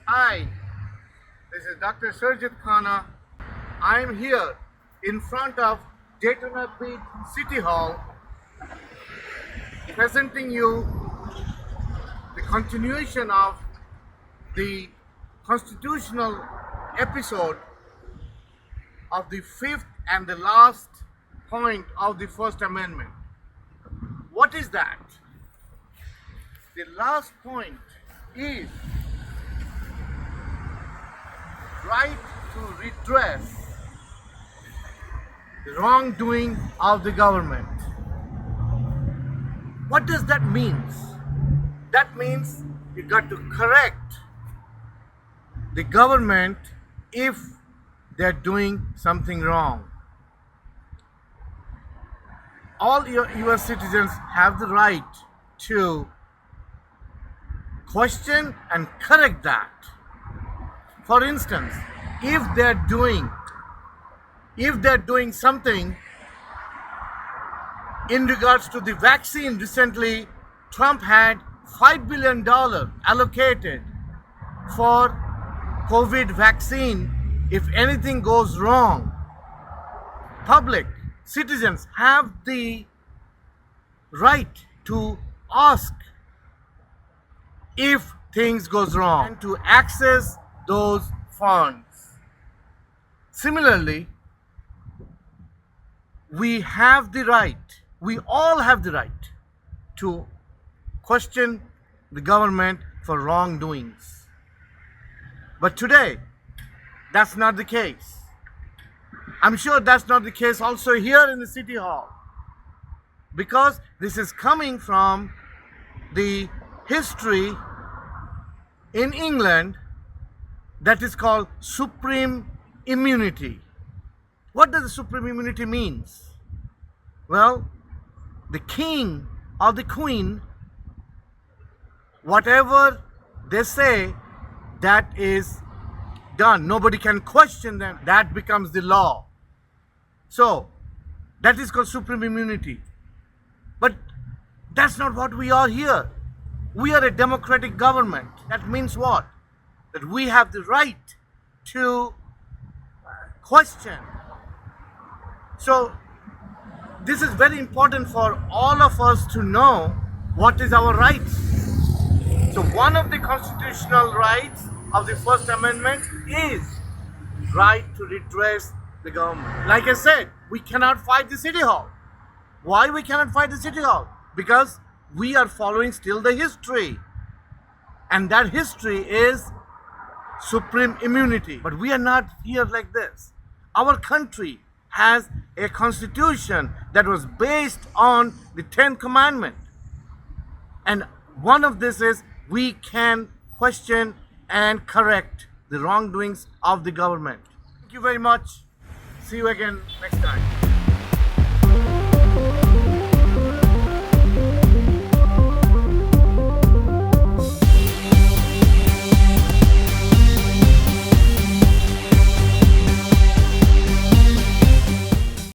Hi, this is Dr. Khanna. I am here in front of Daytona Beach City Hall presenting you the continuation of the constitutional episode of the fifth and the last point of the First Amendment. What is that? The last point is right to redress the wrongdoing of the government. What does that mean? That means you got to correct the government if they're doing something wrong. All US citizens have the right to question and correct that. For instance, if they're doing something in regards to the vaccine, recently Trump had $5 billion allocated for COVID vaccine. If anything goes wrong, public citizens have the right to ask if things goes wrong and to access those funds. Similarly, we all have the right to question the government for wrongdoings. But today, that's not the case. I'm sure that's not the case also here in the City Hall, because this is coming from the history in England that is called supreme immunity. What does the supreme immunity means? Well, the king or the queen, whatever they say, that is done. Nobody can question them. That becomes the law. So that is called supreme immunity. But that's not what we are here. We are a democratic government. That means what? That we have the right to question. So this is very important for all of us to know what is our rights. So one of the constitutional rights of the First Amendment is right to redress the government. Like I said, we cannot fight the City Hall. Why we cannot fight the City Hall? Because we are following still the history. And that history is supreme immunity. But we are not here like this. Our country has a constitution that was based on the 10th commandment. And one of this is we can question and correct the wrongdoings of the government. Thank you very much. See you again next time.